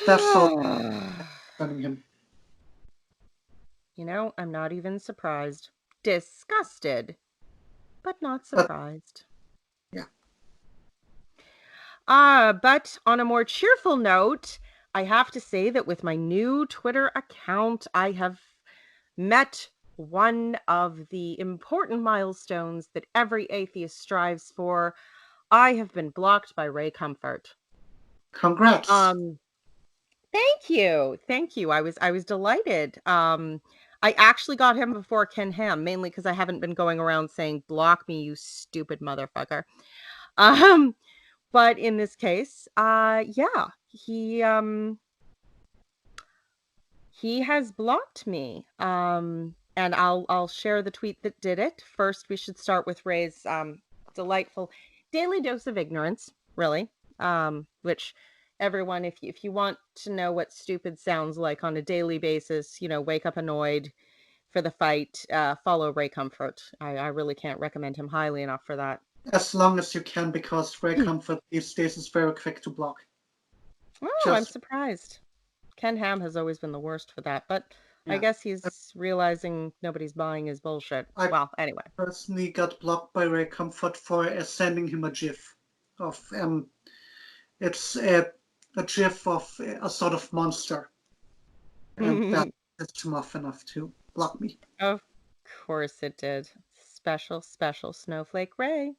[SPEAKER 2] that's all concerning him.
[SPEAKER 1] I'm not even surprised. Disgusted, but not
[SPEAKER 2] But
[SPEAKER 1] surprised.
[SPEAKER 2] yeah,
[SPEAKER 1] But on a more cheerful note, I have to say that with my new Twitter account, I have met one of the important milestones that every atheist strives for. I have been blocked by Ray Comfort.
[SPEAKER 2] congrats.
[SPEAKER 1] Um, Thank you. Thank you. I was delighted. I actually got him before Ken Ham, mainly because I haven't been going around saying block me, you stupid motherfucker. Um, but in this case, yeah, he has blocked me. And I'll share the tweet that did it. First, we should start with Ray's delightful daily dose of ignorance, really. Which everyone, if you want to know what stupid sounds like on a daily basis, wake up annoyed, for the fight, follow Ray Comfort. I really can't recommend him highly enough for that.
[SPEAKER 2] As long as you can, because Ray Comfort these days is very quick to block.
[SPEAKER 1] Oh, I'm
[SPEAKER 2] Just
[SPEAKER 1] surprised. Ken Ham has always been the worst for that, but I
[SPEAKER 2] yeah,
[SPEAKER 1] guess he's realizing nobody's buying his bullshit.
[SPEAKER 2] I
[SPEAKER 1] Well, anyway.
[SPEAKER 2] personally got blocked by Ray Comfort for sending him a GIF of it's a GIF of a sort of monster, and that pissed him off enough to block me.
[SPEAKER 1] Of course it did. Special, special Snowflake Ray.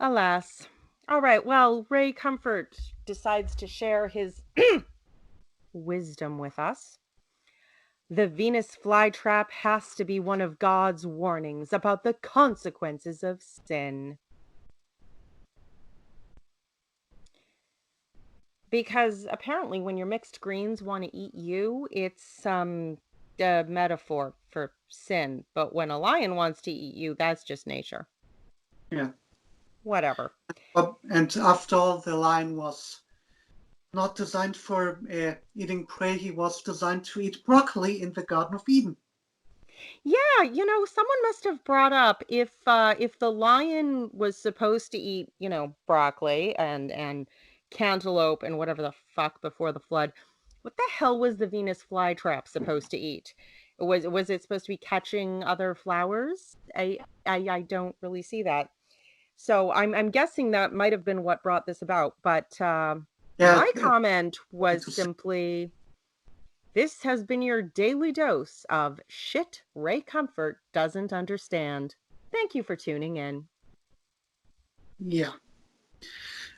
[SPEAKER 1] Alas. All right, well, Ray Comfort decides to share his wisdom with us. The Venus flytrap has to be one of God's warnings about the consequences of sin. Because apparently, when your mixed greens want to eat you, it's a metaphor for sin. But when a lion wants to eat you, that's just nature.
[SPEAKER 2] Yeah.
[SPEAKER 1] Whatever.
[SPEAKER 2] And after all, the lion was not designed for eating prey. He was designed to eat broccoli in the Garden of Eden.
[SPEAKER 1] Yeah, someone must have brought up if the lion was supposed to eat, broccoli and cantaloupe and whatever the fuck before the flood, what the hell was the Venus flytrap supposed to eat? Was it supposed to be catching other flowers? I don't really see that. So I'm guessing that might have been what brought this about. But
[SPEAKER 2] Yeah,
[SPEAKER 1] my comment was
[SPEAKER 2] to say,
[SPEAKER 1] simply, this has been your daily dose of shit Ray Comfort doesn't understand. Thank you for tuning in.
[SPEAKER 2] yeah,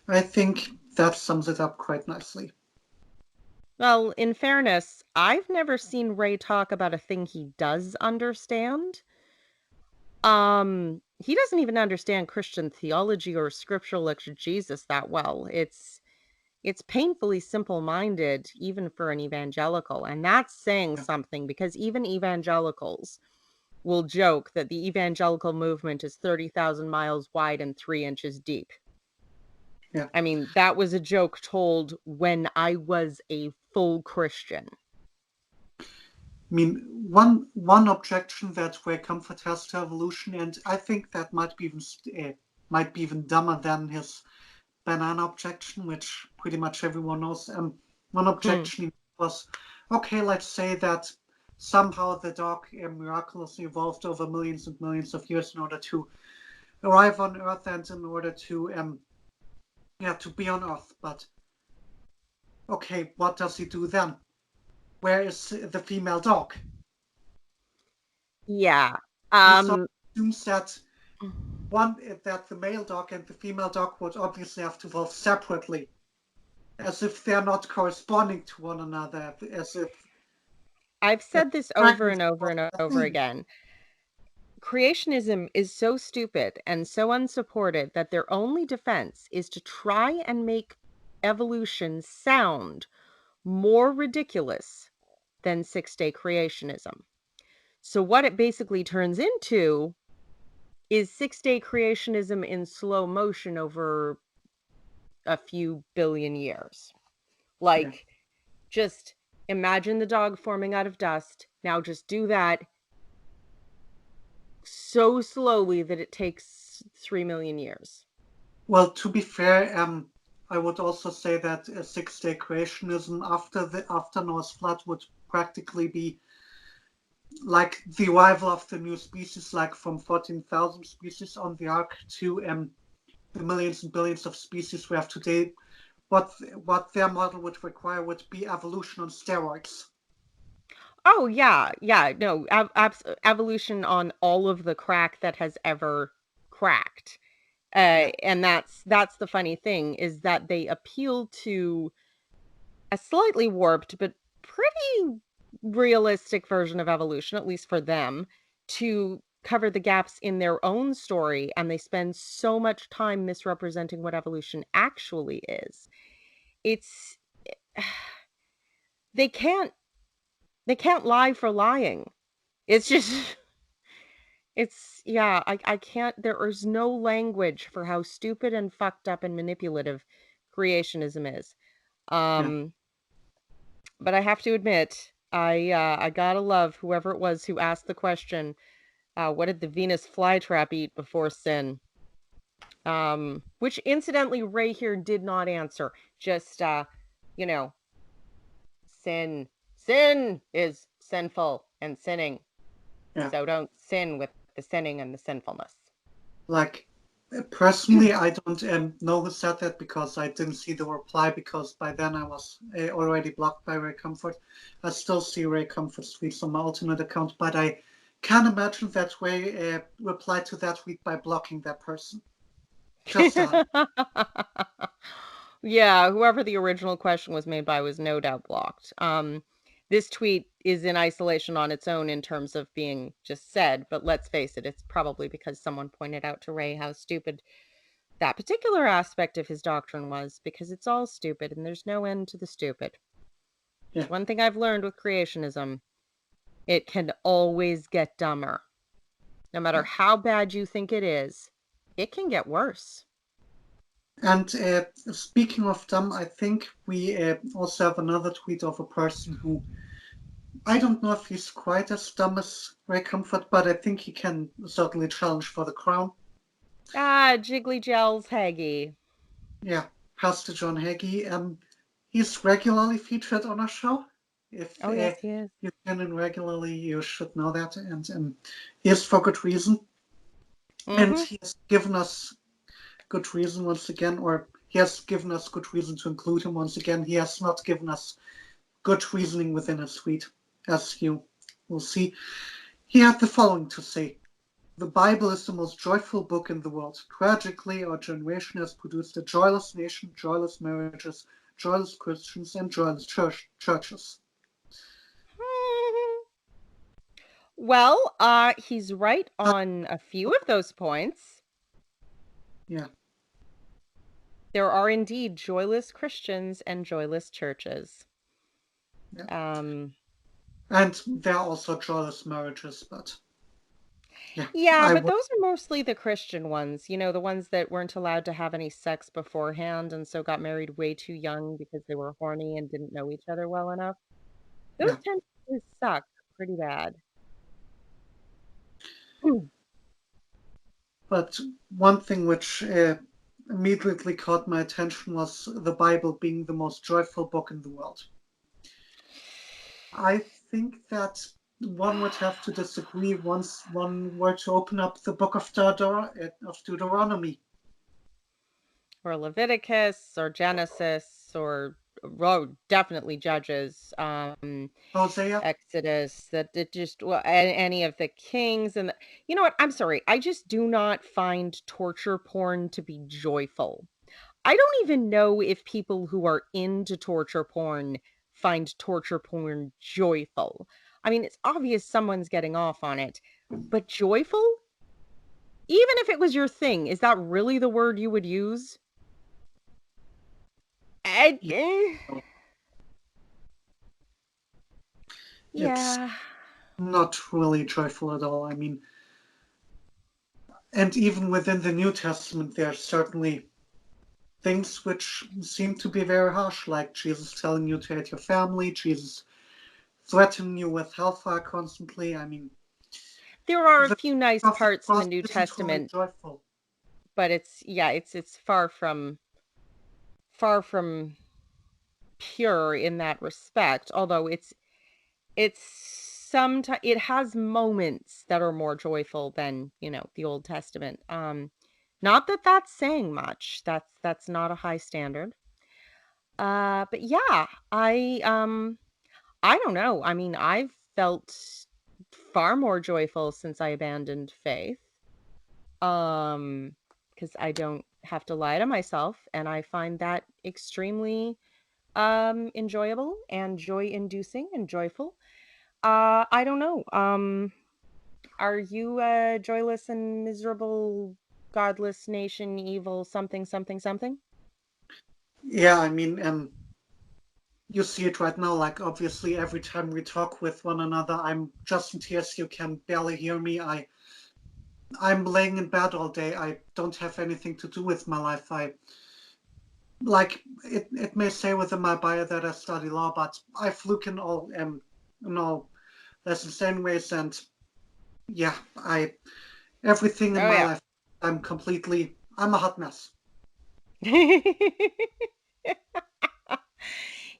[SPEAKER 2] I think that sums it up quite nicely.
[SPEAKER 1] Well, in fairness, I've never seen Ray talk about a thing he does understand. He doesn't even understand Christian theology or scriptural exegesis that well. It's painfully simple-minded, even for an evangelical, and that's saying
[SPEAKER 2] Yeah.
[SPEAKER 1] something, because even evangelicals will joke that the evangelical movement is 30,000 miles wide and 3 inches deep.
[SPEAKER 2] Yeah.
[SPEAKER 1] I mean, that was a joke told when I was a full Christian.
[SPEAKER 2] I mean, one objection that Ray Comfort has to evolution, and I think that might be even dumber than his banana objection, which pretty much everyone knows. One objection was, okay, let's say that somehow the dog miraculously evolved over millions and millions of years in order to arrive on Earth and in order to to be on Earth. But okay, what does he do then? Where is the female dog?
[SPEAKER 1] Yeah.
[SPEAKER 2] He sort of assumes that that the male dog and the female dog would obviously have to evolve separately, as if they're not corresponding to one another, as if
[SPEAKER 1] I've
[SPEAKER 2] the
[SPEAKER 1] said this over and
[SPEAKER 2] pregnancy
[SPEAKER 1] over
[SPEAKER 2] was
[SPEAKER 1] and
[SPEAKER 2] a
[SPEAKER 1] over
[SPEAKER 2] thing.
[SPEAKER 1] again. Creationism is so stupid and so unsupported that their only defense is to try and make evolution sound more ridiculous than 6-day creationism. So what it basically turns into is 6-day creationism in slow motion over a few billion years.
[SPEAKER 2] Yeah.
[SPEAKER 1] Like, just imagine the dog forming out of dust. Now just do that so slowly that it takes 3 million years.
[SPEAKER 2] Well, to be fair, I would also say that a 6-day creationism after Noah's flood would practically be like the arrival of the new species, like from 14,000 species on the ark to the millions and billions of species we have today. What their model would require would be evolution on steroids.
[SPEAKER 1] Oh yeah, yeah, no, evolution on all of the crack that has ever cracked.
[SPEAKER 2] Yeah,
[SPEAKER 1] And that's the funny thing, is that they appeal to a slightly warped but pretty realistic version of evolution, at least for them, to cover the gaps in their own story, and they spend so much time misrepresenting what evolution actually is. It's they can't they can't lie for lying. It's just it's yeah, I can't, there is no language for how stupid and fucked up and manipulative creationism is.
[SPEAKER 2] yeah.
[SPEAKER 1] Um but I have to admit, I gotta love whoever it was who asked the question, what did the Venus flytrap eat before sin? Which incidentally Ray here did not answer. Just you know, sin. Sin is sinful and sinning.
[SPEAKER 2] Yeah.
[SPEAKER 1] So don't sin with the sinning and the sinfulness.
[SPEAKER 2] Like, personally, I don't know who said that because I didn't see the reply because by then I was already blocked by Ray Comfort. I still see Ray Comfort's tweets on my alternate account, but I can't imagine that Ray replied to that tweet by blocking that person. Just that.
[SPEAKER 1] Yeah, whoever the original question was made by was no doubt blocked. This tweet is in isolation on its own in terms of being just said, but let's face it, it's probably because someone pointed out to Ray how stupid that particular aspect of his doctrine was, because it's all stupid and there's no end to the stupid.
[SPEAKER 2] Yeah.
[SPEAKER 1] One thing I've learned with creationism, it can always get dumber. No matter
[SPEAKER 2] Yeah.
[SPEAKER 1] how bad you think it is, it can get worse.
[SPEAKER 2] And speaking of dumb, I think we also have another tweet of a person who I don't know if he's quite as dumb as Ray Comfort, but I think he can certainly challenge for the crown.
[SPEAKER 1] Jiggly Gels Hagee.
[SPEAKER 2] Yeah, Pastor John Hagee. He's regularly featured on our show. If
[SPEAKER 1] Oh, yes, he is.
[SPEAKER 2] you tune in regularly, you should know that, and he is for good reason. And
[SPEAKER 1] Mm-hmm.
[SPEAKER 2] he has given us good reason once again, or he has given us good reason to include him once again. He has not given us good reasoning within his tweet, as you will see. He had the following to say. The Bible is the most joyful book in the world. Tragically, our generation has produced a joyless nation, joyless marriages, joyless Christians, and joyless churches.
[SPEAKER 1] Well, he's right on a few of those points.
[SPEAKER 2] Yeah.
[SPEAKER 1] There are indeed joyless Christians and joyless churches.
[SPEAKER 2] Yeah.
[SPEAKER 1] Um,
[SPEAKER 2] And there are also joyless marriages, but yeah,
[SPEAKER 1] yeah,
[SPEAKER 2] I
[SPEAKER 1] but
[SPEAKER 2] would.
[SPEAKER 1] those are mostly the Christian ones, the ones that weren't allowed to have any sex beforehand and so got married way too young because they were horny and didn't know each other well enough. Those
[SPEAKER 2] Yeah.
[SPEAKER 1] tend to suck pretty bad.
[SPEAKER 2] But one thing which immediately caught my attention was the Bible being the most joyful book in the world. I think that one would have to disagree once one were to open up the book of Deuteronomy.
[SPEAKER 1] Or Leviticus or Genesis or definitely Judges,
[SPEAKER 2] Hosea?
[SPEAKER 1] Exodus, that it just well, any of the kings and you know what? I'm sorry. I just do not find torture porn to be joyful. I don't even know if people who are into torture porn find torture porn joyful. I mean, it's obvious someone's getting off on it, but joyful? Even if it was your thing, is that really the word you would use? I,
[SPEAKER 2] Yeah, it's
[SPEAKER 1] yeah.
[SPEAKER 2] not really joyful at all. I mean, and even within the New Testament, there are certainly things which seem to be very harsh, like Jesus telling you to hate your family, Jesus threatening you with hellfire constantly. I mean,
[SPEAKER 1] There are a
[SPEAKER 2] the
[SPEAKER 1] few nice
[SPEAKER 2] of the
[SPEAKER 1] parts in the
[SPEAKER 2] cross
[SPEAKER 1] New
[SPEAKER 2] isn't really
[SPEAKER 1] Testament,
[SPEAKER 2] joyful.
[SPEAKER 1] but it's far from pure in that respect, although it's sometimes it has moments that are more joyful than, the Old Testament. Not that that's saying much. That's not a high standard. But yeah, I don't know. I mean, I've felt far more joyful since I abandoned faith. Because I don't have to lie to myself, and I find that extremely enjoyable and joy inducing and joyful. I don't know. Are you a joyless and miserable, godless nation, evil, something, something, something?
[SPEAKER 2] Yeah, I mean, you see it right now. Like, obviously, every time we talk with one another, I'm just in tears. You can barely hear me. I'm laying in bed all day. I don't have anything to do with my life. It may say within my bio that I study law, but I fluke in all less insane ways. And yeah, I everything in
[SPEAKER 1] Oh
[SPEAKER 2] my
[SPEAKER 1] yeah.
[SPEAKER 2] life, I'm a hot mess.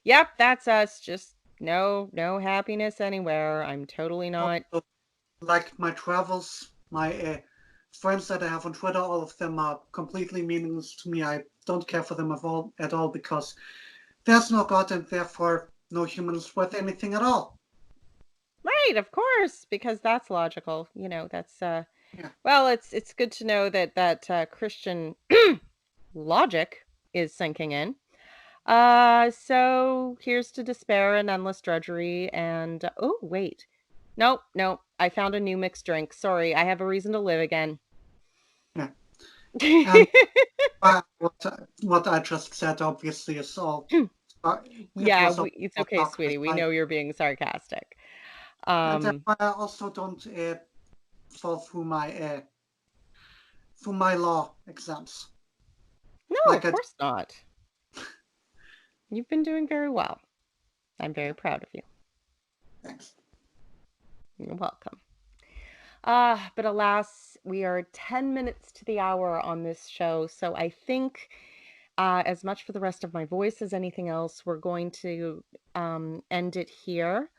[SPEAKER 1] Yep, that's us. Just no happiness anywhere. I'm totally not.
[SPEAKER 2] Also, like my travels, my friends that I have on Twitter, all of them are completely meaningless to me. I don't care for them at all because there's no God and therefore no human is worth anything at all.
[SPEAKER 1] Right, of course, because that's logical. That's
[SPEAKER 2] Yeah,
[SPEAKER 1] well, it's good to know that Christian logic is sinking in. So here's to despair and endless drudgery and oh, wait. Nope, nope. I found a new mixed drink. Sorry, I have a reason to live again.
[SPEAKER 2] yeah. And what I just said obviously is all. It
[SPEAKER 1] Yeah,
[SPEAKER 2] was all
[SPEAKER 1] it's
[SPEAKER 2] all
[SPEAKER 1] okay,
[SPEAKER 2] darkness.
[SPEAKER 1] sweetie. We know you're being sarcastic. Um,
[SPEAKER 2] I also don't fall through my law exams.
[SPEAKER 1] no,
[SPEAKER 2] Like
[SPEAKER 1] of
[SPEAKER 2] I
[SPEAKER 1] course not. You've been doing very well. I'm very
[SPEAKER 2] yeah,
[SPEAKER 1] proud of you.
[SPEAKER 2] thanks.
[SPEAKER 1] You're welcome. But alas, we are 10 minutes to the hour on this show, so I think as much for the rest of my voice as anything else, we're going to end it here.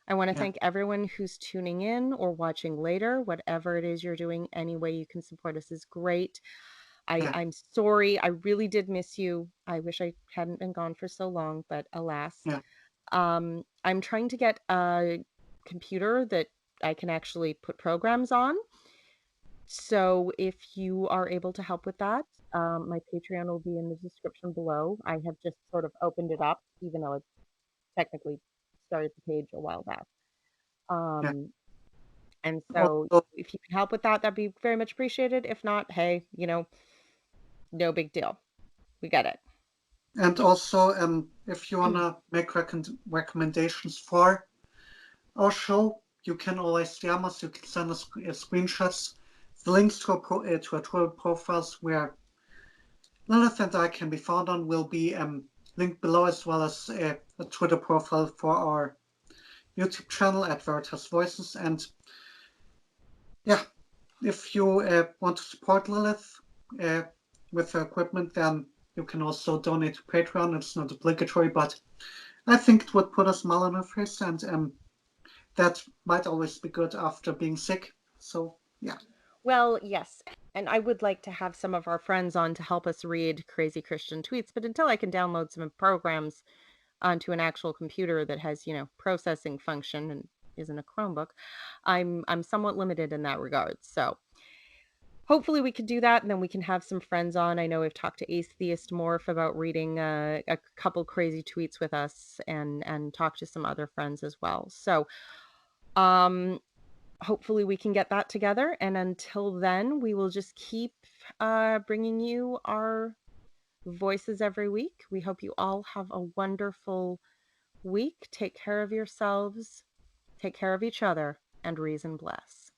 [SPEAKER 1] I want to
[SPEAKER 2] Yeah,
[SPEAKER 1] thank everyone who's tuning in or watching later. Whatever it is you're doing, any way you can support us is great.
[SPEAKER 2] yeah,
[SPEAKER 1] I'm sorry. I really did miss you. I wish I hadn't been gone for so long, but alas.
[SPEAKER 2] yeah,
[SPEAKER 1] I'm trying to get a computer that I can actually put programs on. So if you are able to help with that, my Patreon will be in the description below. I have just sort of opened it up, even though I technically started the page a while back.
[SPEAKER 2] yeah.
[SPEAKER 1] Um, and so
[SPEAKER 2] Also,
[SPEAKER 1] if you can help with that, that'd be very much appreciated. If not, hey, no big deal. We get it.
[SPEAKER 2] if you wanna make recommendations for our show, you can always DM us. You can send us screenshots, the links to to our Twitter profiles where Lilith and I can be found on will be linked below, as well as a Twitter profile for our YouTube channel at Veritas Voices. And yeah, if you want to support Lilith uh, with her equipment, then you can also donate to Patreon. It's not obligatory, but I think it would put a smile on her face, and that might always be good after being sick. So yeah,
[SPEAKER 1] Well, yes. And I would like to have some of our friends on to help us read crazy Christian tweets, but until I can download some programs onto an actual computer that has, processing function and isn't a Chromebook, I'm somewhat limited in that regard. So hopefully we could do that and then we can have some friends on. I know we've talked to Atheist Morph about reading a couple crazy tweets with us and talk to some other friends as well. So um hopefully we can get that together. And until then, we will just keep bringing you our voices every week. We hope you all have a wonderful week. Take care of yourselves, take care of each other, and reason bless.